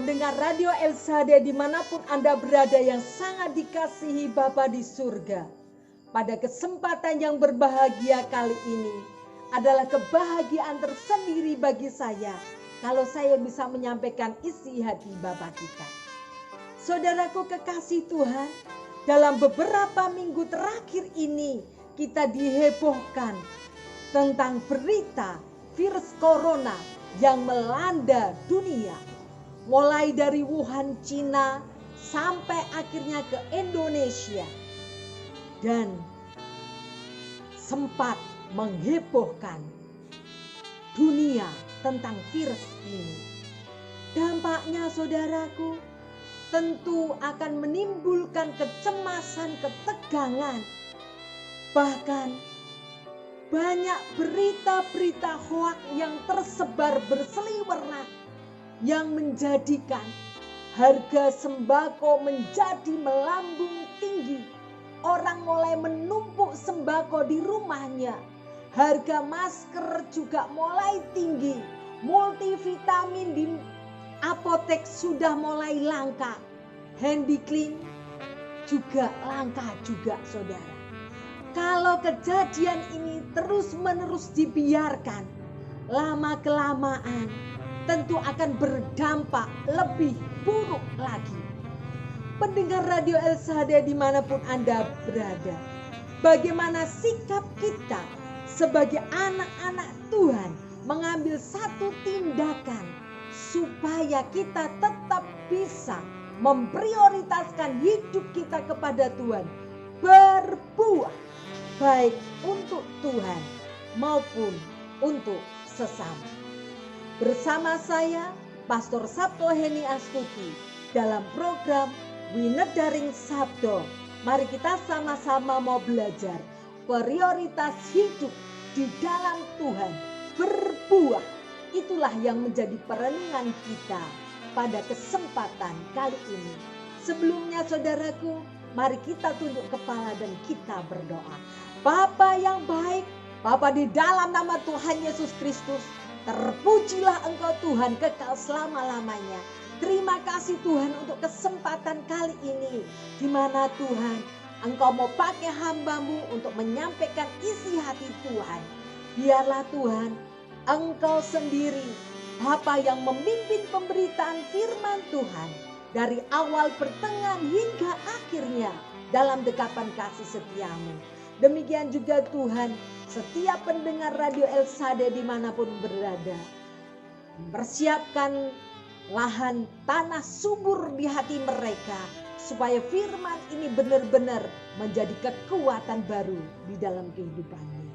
pendengar Radio El Shaddai dimanapun Anda berada yang sangat dikasihi Bapa di surga. Pada kesempatan yang berbahagia kali ini adalah kebahagiaan tersendiri bagi saya kalau saya bisa menyampaikan isi hati Bapa kita. Saudaraku kekasih Tuhan, dalam beberapa minggu terakhir ini kita dihebohkan tentang berita virus corona yang melanda dunia. Mulai dari Wuhan, Cina, sampai akhirnya ke Indonesia. Dan sempat menghebohkan dunia tentang virus ini. Dampaknya saudaraku tentu akan menimbulkan kecemasan, ketegangan. Bahkan banyak berita-berita hoak yang tersebar berseliweran yang menjadikan harga sembako menjadi melambung tinggi. Orang mulai menumpuk sembako di rumahnya. Harga masker juga mulai tinggi. Multivitamin di apotek sudah mulai langka. Handyclean juga langka juga saudara. Kalau kejadian ini terus-menerus dibiarkan, lama-kelamaan tentu akan berdampak lebih buruk lagi. Pendengar Radio El Shaddai dimanapun Anda berada, bagaimana sikap kita sebagai anak-anak Tuhan mengambil satu tindakan supaya kita tetap bisa memprioritaskan hidup kita kepada Tuhan, berbuah baik untuk Tuhan maupun untuk sesama. Bersama saya Pastor Sabto Heni Astuti dalam program Winedharing Sabdo. Mari kita sama-sama mau belajar prioritas hidup di dalam Tuhan, berbuah. Itulah yang menjadi perenungan kita pada kesempatan kali ini. Sebelumnya saudaraku, mari kita tunduk kepala dan kita berdoa. Bapa yang baik, Bapa di dalam nama Tuhan Yesus Kristus, terpujilah Engkau Tuhan kekal selama-lamanya. Terima kasih Tuhan untuk kesempatan kali ini, di mana Tuhan Engkau mau pakai hamba-Mu untuk menyampaikan isi hati Tuhan. Biarlah Tuhan Engkau sendiri Bapa yang memimpin pemberitaan firman Tuhan dari awal pertengahan hingga akhirnya dalam dekapan kasih setia-Mu. Demikian juga Tuhan, setiap pendengar Radio El Shaddai dimanapun berada, persiapkan lahan tanah subur di hati mereka, supaya firman ini benar-benar menjadi kekuatan baru di dalam kehidupannya.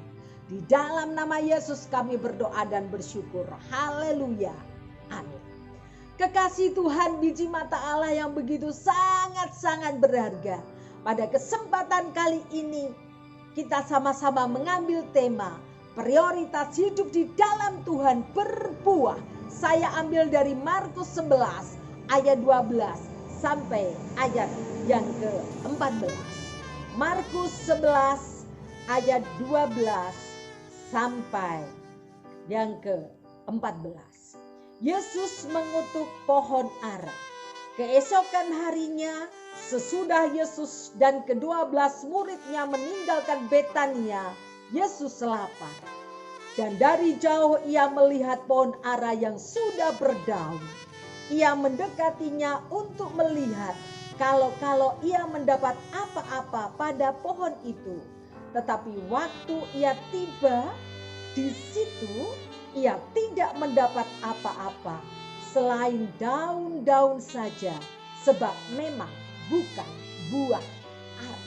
Di dalam nama Yesus kami berdoa dan bersyukur. Haleluya. Amin. Kekasih Tuhan, biji mata Allah yang begitu sangat-sangat berharga. Pada kesempatan kali ini kita sama-sama mengambil tema prioritas hidup di dalam Tuhan, berbuah. Saya ambil dari Markus 11 ayat 12 sampai ayat yang ke-14. Markus 11 ayat 12 sampai yang ke-14. Yesus mengutuk pohon ara. Keesokan harinya sesudah Yesus dan ke-12 muridnya meninggalkan Betania, Yesus lapar. Dan dari jauh ia melihat pohon ara yang sudah berdaun. Ia mendekatinya untuk melihat kalau ia mendapat apa-apa pada pohon itu. Tetapi waktu ia tiba di situ, ia tidak mendapat apa-apa selain daun-daun saja, sebab memang bukan buah ara.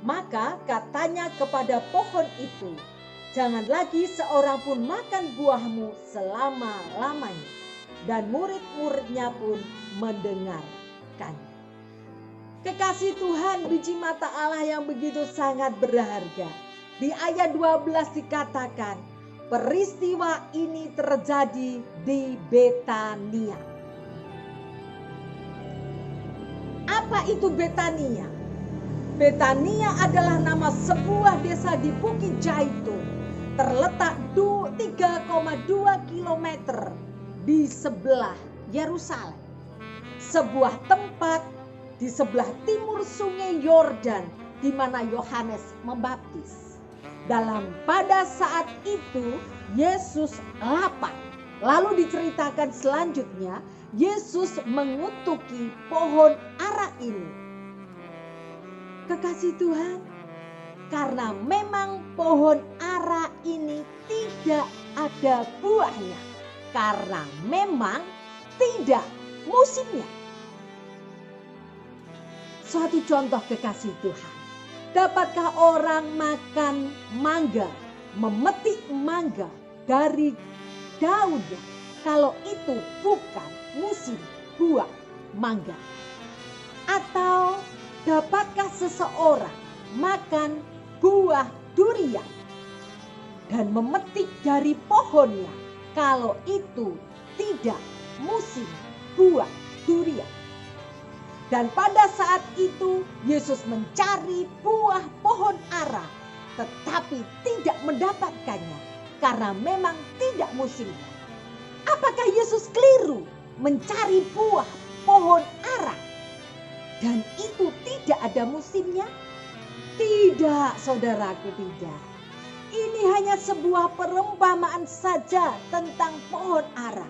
Maka katanya kepada pohon itu, jangan lagi seorang pun makan buahmu selama-lamanya. Dan murid-muridnya pun mendengarkan. Kekasih Tuhan, biji mata Allah yang begitu sangat berharga. Di ayat 12 dikatakan, peristiwa ini terjadi di Betania. Apa itu Betania? Betania adalah nama sebuah desa di Bukit Zaitun, terletak 3,2 km di sebelah Yerusalem, sebuah tempat di sebelah timur sungai Yordan di mana Yohanes membaptis. Pada saat itu Yesus lapar. Lalu diceritakan selanjutnya Yesus mengutuki pohon ara ini. Kekasih Tuhan, karena memang pohon ara ini tidak ada buahnya, karena memang tidak musimnya. Suatu contoh kekasih Tuhan, dapatkah orang makan mangga, memetik mangga dari daunnya kalau itu bukan musim buah mangga? Atau dapatkah seseorang makan buah durian dan memetik dari pohonnya kalau itu tidak musim buah durian? Dan pada saat itu Yesus mencari buah pohon ara, tetapi tidak mendapatkannya karena memang tidak musimnya. Apakah Yesus keliru mencari buah pohon ara dan itu tidak ada musimnya? Tidak, saudaraku, tidak. Ini hanya sebuah perumpamaan saja tentang pohon ara.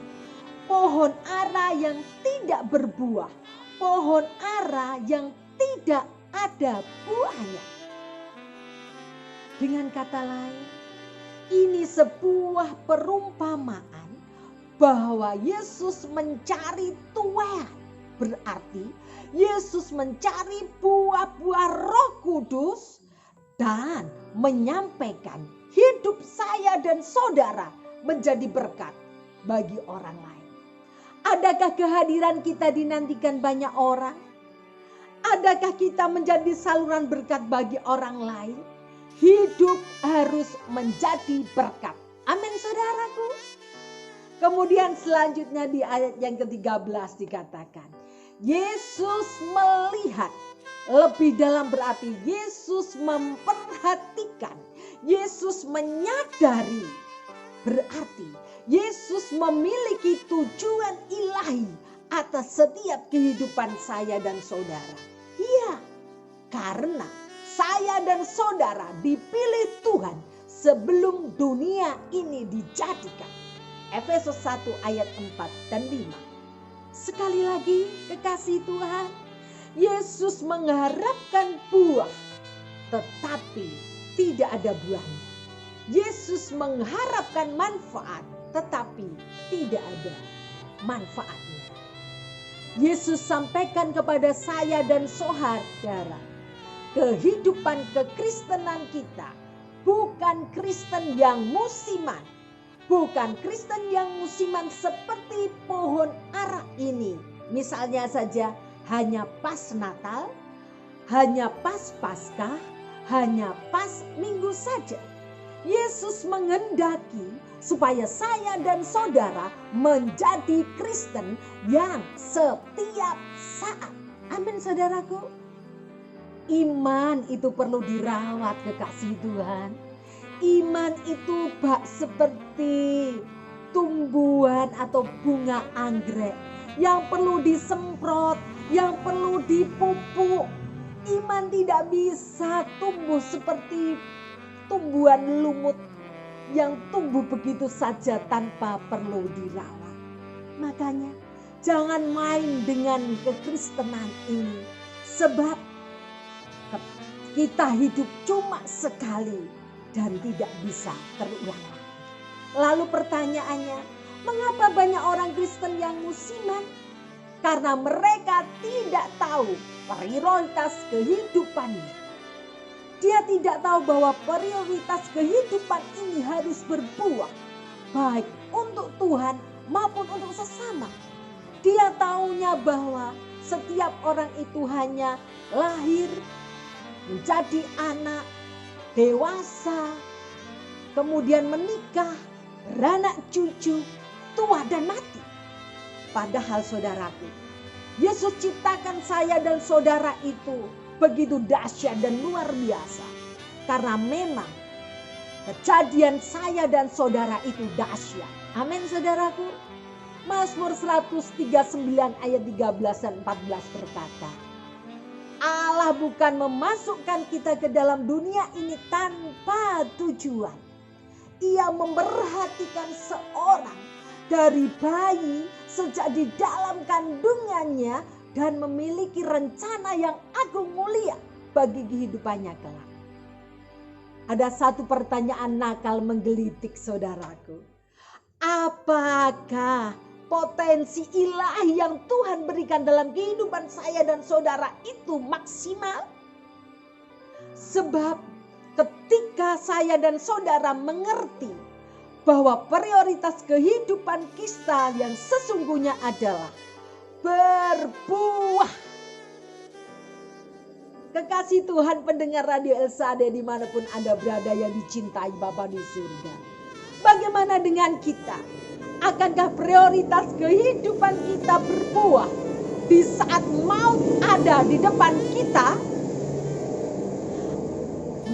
Pohon ara yang tidak berbuah, pohon ara yang tidak ada buahnya. Dengan kata lain, ini sebuah perumpamaan bahwa Yesus mencari tuai. Berarti Yesus mencari buah-buah Roh Kudus dan menyampaikan hidup saya dan saudara menjadi berkat bagi orang lain. Adakah kehadiran kita dinantikan banyak orang? Adakah kita menjadi saluran berkat bagi orang lain? Hidup harus menjadi berkat. Amin, saudaraku. Kemudian selanjutnya di ayat yang ke-13 dikatakan, Yesus melihat. Lebih dalam berarti Yesus memperhatikan. Yesus menyadari. Berarti Yesus memiliki tujuan ilahi atas setiap kehidupan saya dan saudara. Iya, karena saya dan saudara dipilih Tuhan sebelum dunia ini dijadikan. Efesus 1 ayat 4 dan 5. Sekali lagi kekasih Tuhan, Yesus mengharapkan buah tetapi tidak ada buahnya. Yesus mengharapkan manfaat tetapi tidak ada manfaatnya. Yesus sampaikan kepada saya dan saudara, kehidupan kekristenan kita bukan Kristen yang musiman. Bukan Kristen yang musiman seperti pohon ara ini. Misalnya saja hanya pas Natal, hanya pas Paskah, hanya pas Minggu saja. Yesus menghendaki supaya saya dan saudara menjadi Kristen yang setiap saat. Amin, saudaraku. Iman itu perlu dirawat, kekasih Tuhan. Iman itu bak seperti tumbuhan atau bunga anggrek yang perlu disemprot, yang perlu dipupuk. Iman tidak bisa tumbuh seperti tumbuhan lumut yang tumbuh begitu saja tanpa perlu dirawat. Makanya jangan main dengan kekristenan ini, sebab kita hidup cuma sekali dan tidak bisa terulang lagi. Lalu pertanyaannya, mengapa banyak orang Kristen yang musiman? Karena mereka tidak tahu prioritas kehidupannya. Dia tidak tahu bahwa prioritas kehidupan ini harus berbuah, baik untuk Tuhan maupun untuk sesama. Dia taunya bahwa setiap orang itu hanya lahir, menjadi anak, dewasa, kemudian menikah, beranak cucu, tua dan mati. Padahal saudaraku, Yesus ciptakan saya dan saudara itu begitu dahsyat dan luar biasa. Karena memang kejadian saya dan saudara itu dahsyat. Amin, saudaraku. Mazmur 139 ayat 13 dan 14 berkata, Allah bukan memasukkan kita ke dalam dunia ini tanpa tujuan. Ia memperhatikan seorang dari bayi sejak di dalam kandungannya dan memiliki rencana yang agung mulia bagi kehidupannya kelak. Ada satu pertanyaan nakal menggelitik saudaraku. Apakah potensi ilahi yang Tuhan berikan dalam kehidupan saya dan saudara itu maksimal? Sebab ketika saya dan saudara mengerti bahwa prioritas kehidupan kita yang sesungguhnya adalah berbuah. Kekasih Tuhan pendengar Radio El-Shaddai dimanapun Anda berada yang dicintai Bapa di surga. Bagaimana dengan kita? Akankah prioritas kehidupan kita berbuah di saat maut ada di depan kita?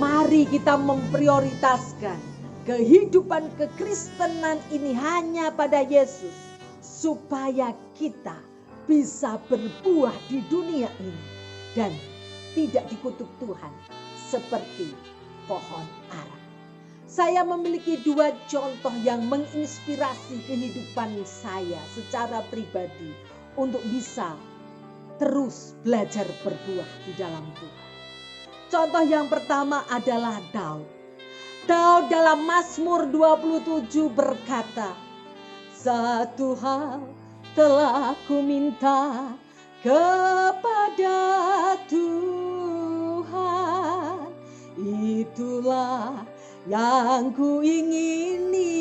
Mari kita memprioritaskan kehidupan kekristenan ini hanya pada Yesus. Supaya kita bisa berbuah di dunia ini. Dan tidak dikutuk Tuhan seperti pohon ara. Saya memiliki 2 contoh yang menginspirasi kehidupan saya secara pribadi untuk bisa terus belajar berbuah di dalam Tuhan. Contoh yang pertama adalah Daud. Daud dalam Mazmur 27 berkata, satu hal telah ku minta kepada Tuhan, itulah yang ku ingini,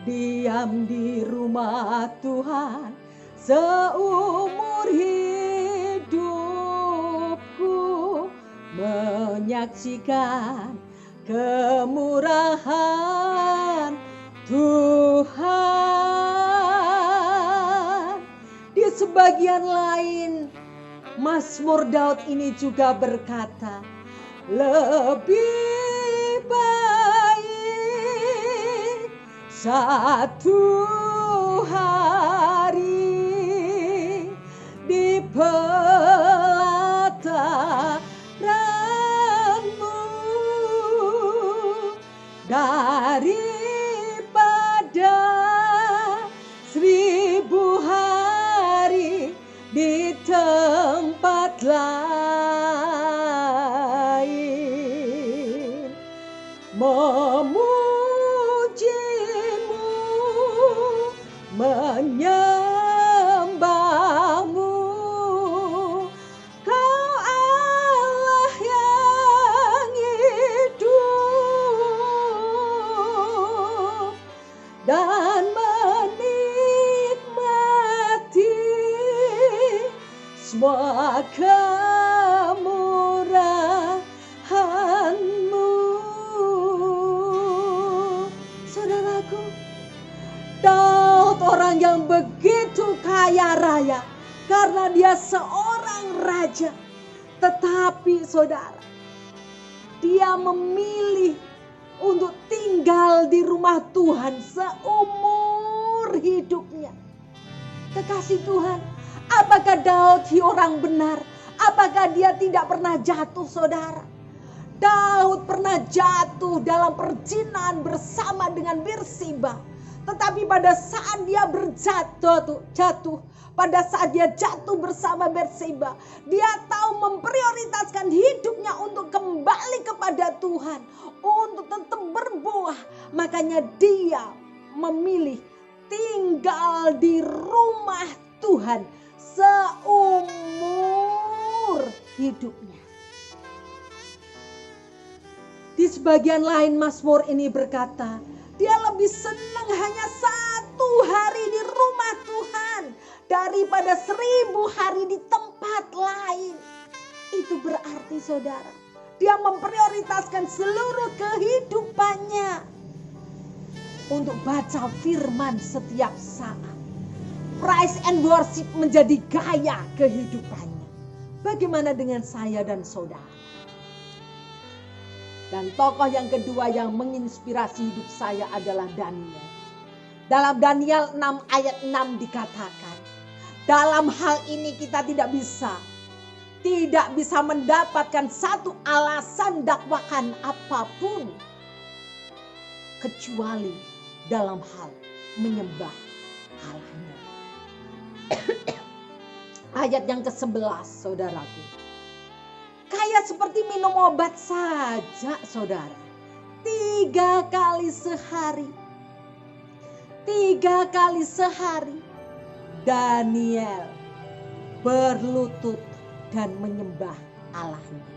diam di rumah Tuhan seumur hidupku, menyaksikan kemurahan Tuhan. Di sebagian lain, Mazmur Daud ini juga berkata, lebih baik satu hari di pelataranmu daripada 1000 hari di tempat lain, memujimu, menyembahmu, Kau Allah yang hidup, dan menikmati semua kemurahan-Mu. Saudaraku, Daud orang yang begitu kaya raya karena dia seorang raja. Tetapi saudara, dia memilih untuk tinggal di rumah Tuhan seumur hidupnya. Kekasih Tuhan, apakah Daud orang benar? Apakah dia tidak pernah jatuh, saudara? Daud pernah jatuh dalam perzinahan bersama dengan Birsiba. Tetapi pada saat dia pada saat dia jatuh bersama Birsiba, dia tahu memprioritaskan hidupnya untuk kembali kepada Tuhan, untuk tetap berbuah. Makanya dia memilih tinggal di rumah Tuhan seumur hidupnya. Di sebagian lain Mazmur ini berkata, dia lebih senang hanya 1 hari di rumah Tuhan daripada 1000 hari di tempat lain. Itu berarti saudara, dia memprioritaskan seluruh kehidupannya untuk baca firman setiap saat. Praise and worship menjadi gaya kehidupannya. Bagaimana dengan saya dan saudara? Dan tokoh yang kedua yang menginspirasi hidup saya adalah Daniel. Dalam Daniel 6 ayat 6 dikatakan, dalam hal ini kita tidak bisa mendapatkan satu alasan dakwaan apapun kecuali dalam hal menyembah Allahnya. Ayat yang ke-11 saudaraku. Kayak seperti minum obat saja saudara. 3 kali sehari Daniel berlutut dan menyembah Allahnya.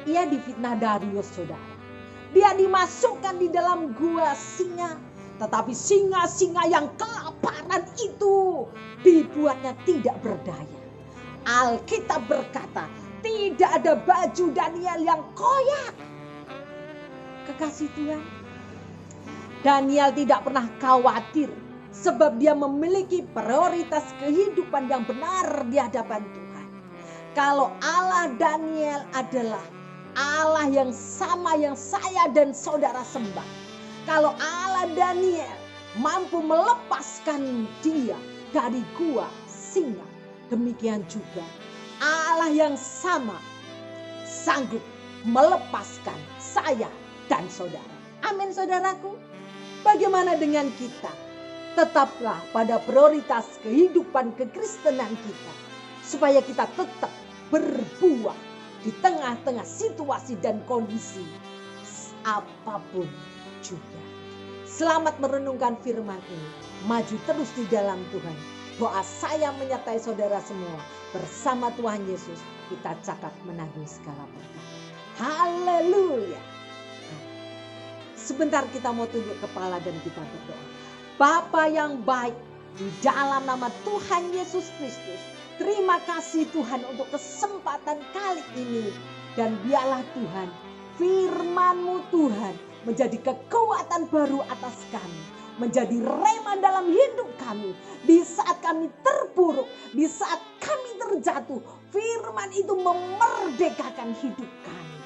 Ia difitnah Darius saudara. Dia dimasukkan di dalam gua singa. Tetapi singa-singa yang kelaparan itu dibuatnya tidak berdaya. Alkitab berkata, tidak ada baju Daniel yang koyak. Kekasih Tuhan, Daniel tidak pernah khawatir sebab dia memiliki prioritas kehidupan yang benar di hadapan Tuhan. Kalau Allah Daniel adalah Allah yang sama yang saya dan saudara sembah. Kalau Allah Daniel mampu melepaskan dia dari gua singa, demikian juga Allah yang sama sanggup melepaskan saya dan saudara. Amin saudaraku. Bagaimana dengan kita? Tetaplah pada prioritas kehidupan kekristenan kita. Supaya kita tetap berbuah di tengah-tengah situasi dan kondisi apapun juga. Selamat merenungkan firman ini. Maju terus di dalam Tuhan. Doa saya menyertai saudara semua. Bersama Tuhan Yesus kita cakap menanggung segala berkat. Haleluya. Sebentar kita mau tunduk kepala dan kita berdoa. Bapa yang baik, di dalam nama Tuhan Yesus Kristus, terima kasih Tuhan untuk kesempatan kali ini. Dan biarlah Tuhan, firman-Mu Tuhan menjadi kekuatan baru atas kami. Menjadi rema dalam hidup kami. Di saat kami terpuruk, di saat kami terjatuh, firman itu memerdekakan hidup kami.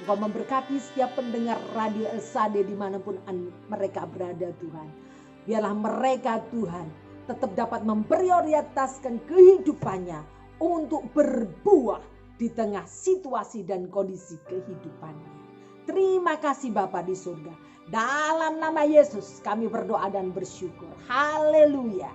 Engkau memberkati setiap pendengar radio LSAD dimanapun mereka berada Tuhan. Biarlah mereka Tuhan tetap dapat memprioritaskan kehidupannya untuk berbuah di tengah situasi dan kondisi kehidupannya. Terima kasih Bapa di surga. Dalam nama Yesus kami berdoa dan bersyukur. Haleluya.